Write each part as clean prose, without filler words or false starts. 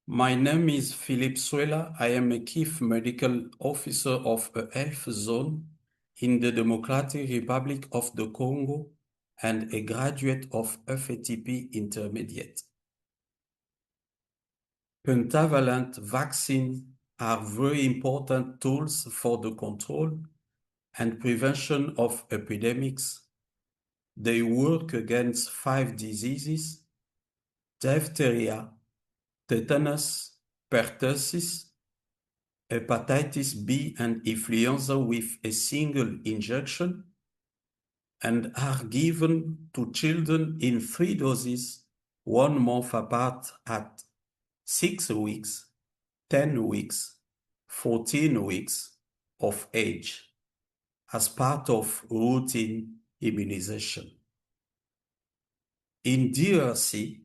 My name is Philippe Suela. I am a Chief Medical Officer of a health zone in the Democratic Republic of the Congo and a graduate of FATP Intermediate. Pentavalent vaccines are very important tools for the control and prevention of epidemics. They work against 5 diseases: diphtheria, tetanus, pertussis, hepatitis B and influenza with a single injection, and are given to children in 3 doses, 1 month apart at 6 weeks, 10 weeks, 14 weeks of age as part of routine immunization. In DRC,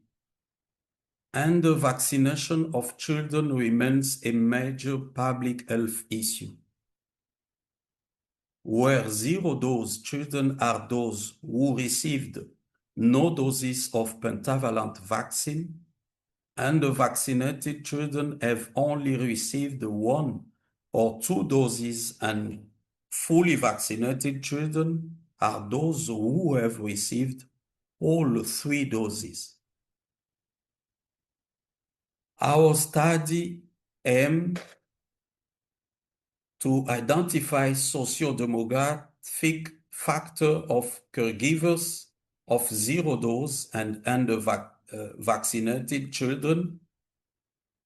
and the vaccination of children remains a major public health issue, where 0-dose children are those who received no doses of pentavalent vaccine, and the vaccinated children have only received 1 or 2 doses, and fully vaccinated children are those who have received all 3 doses. Our study aimed to identify socio-demographic factor of caregivers of 0-dose and vaccinated children,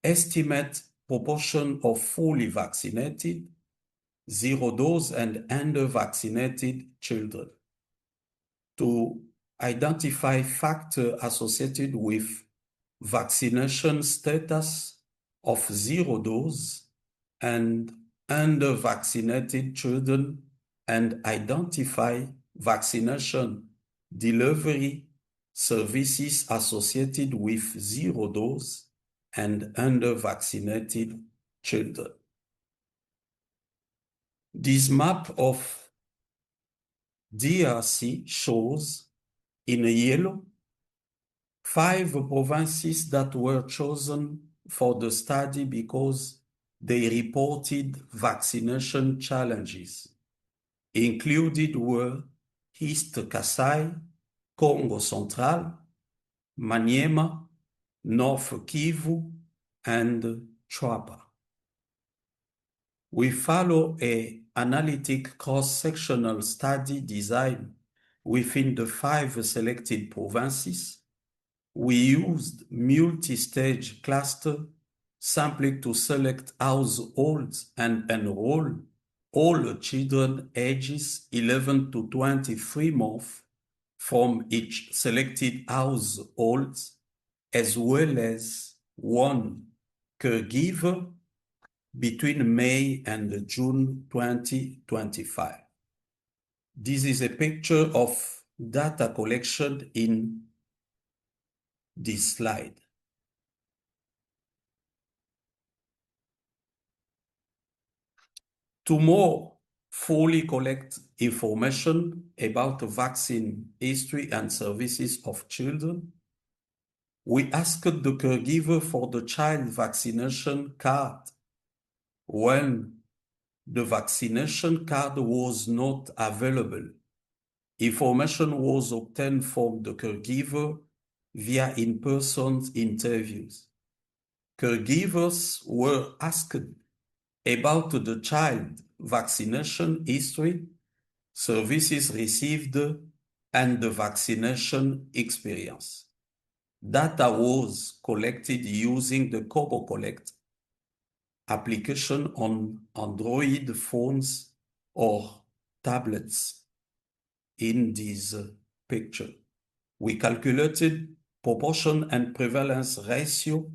estimate proportion of fully vaccinated, 0-dose and under-vaccinated children, to identify factors associated with vaccination status of 0-dose and under-vaccinated children, and identify vaccination delivery services associated with 0-dose and under-vaccinated children. This map of DRC shows in yellow 5 provinces that were chosen for the study because they reported vaccination challenges. Included were East Kasai, Congo Central, Maniema, North Kivu, and Chwapa. We follow an analytic cross-sectional study design within the 5 selected provinces. We used multi-stage cluster sampling to select households and enroll all children ages 11 to 23 months from each selected household, as well as 1 caregiver between May and June 2025. This is a picture of data collection in this slide. To more fully collect information about the vaccine history and services of children, we asked the caregiver for the child vaccination card. When the vaccination card was not available, information was obtained from the caregiver via in-person interviews. Caregivers were asked about the child vaccination history, services received, and the vaccination experience. Data was collected using the CoboCollect application on Android phones or tablets. In this picture, we calculated proportion and prevalence ratio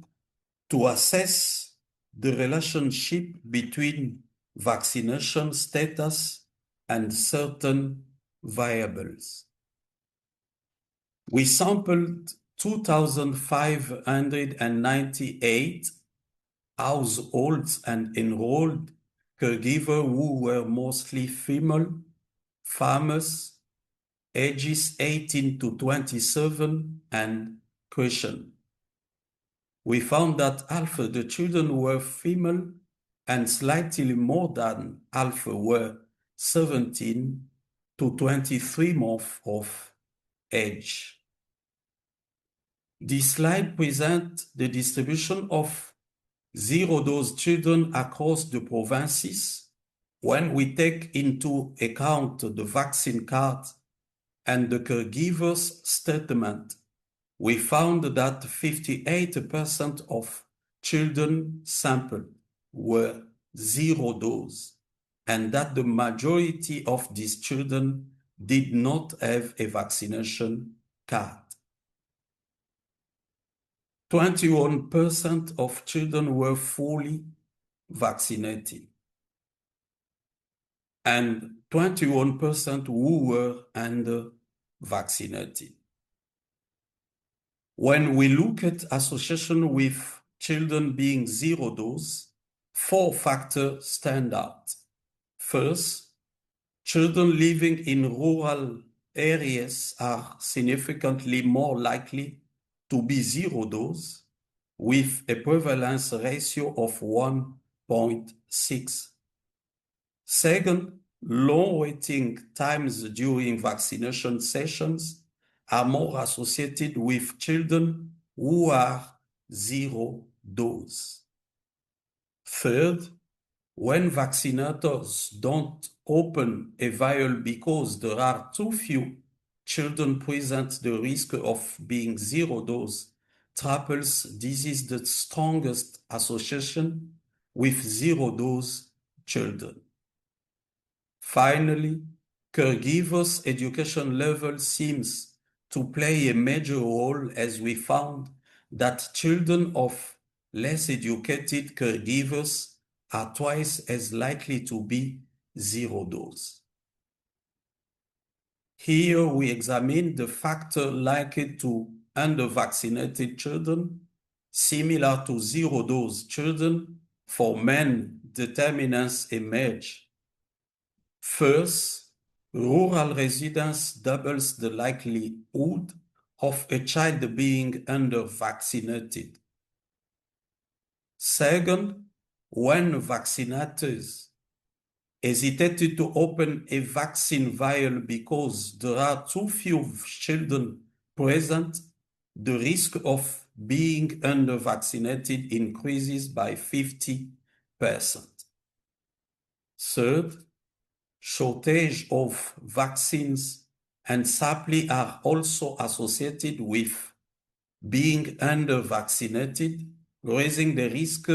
to assess the relationship between vaccination status and certain variables. We sampled 2,598 households and enrolled caregivers who were mostly female, farmers, ages 18 to 27, and Christian. we found that half the children were female and slightly more than half were 17 to 23 months of age. This slide presents the distribution of zero-dose children across the provinces when we take into account the vaccine card and the caregiver's statement. We found that 58% of children sampled were zero dose, and that the majority of these children did not have a vaccination card. 21% of children were fully vaccinated, and 21% who were under-vaccinated. When we look at association with children being zero dose, 4 factors stand out. First, children living in rural areas are significantly more likely to be zero dose, with a prevalence ratio of 1.6. Second, long waiting times during vaccination sessions are more associated with children who are zero dose. Third, when vaccinators don't open a vial because there are too few children present, the risk of being zero dose triples. This is the strongest association with zero dose children. Finally, caregivers' education level seems to play a major role, as we found that children of less educated caregivers are twice as likely to be zero dose. Here we examine the factor linked to under-vaccinated children, similar to zero dose children. For men, determinants emerge. First, rural residence doubles the likelihood of a child being under-vaccinated. Second, when vaccinators hesitated to open a vaccine vial because there are too few children present, the risk of being under-vaccinated increases by 50%. Third, shortage of vaccines and supply are also associated with being under-vaccinated, raising the risk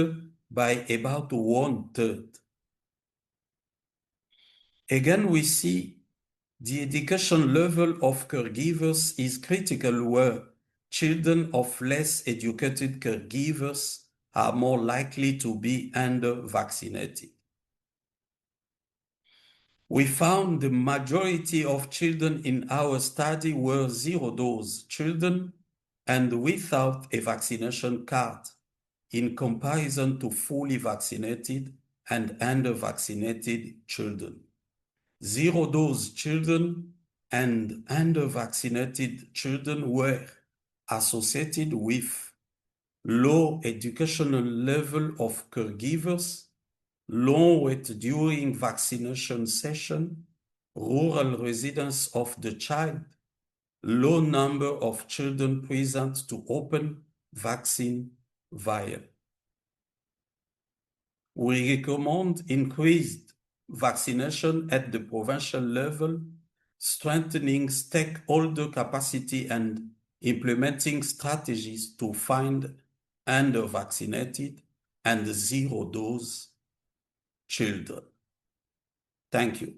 by about 1/3. Again, we see the education level of caregivers is critical, where children of less educated caregivers are more likely to be under-vaccinated. We found the majority of children in our study were zero-dose children and without a vaccination card, in comparison to fully vaccinated and under-vaccinated children. Zero-dose children and under-vaccinated children were associated with low educational level of caregivers, long wait during vaccination session, rural residence of the child, low number of children present to open vaccine vial. We recommend increased vaccination at the provincial level, strengthening stakeholder capacity and implementing strategies to find under-vaccinated and zero-dose children. Thank you.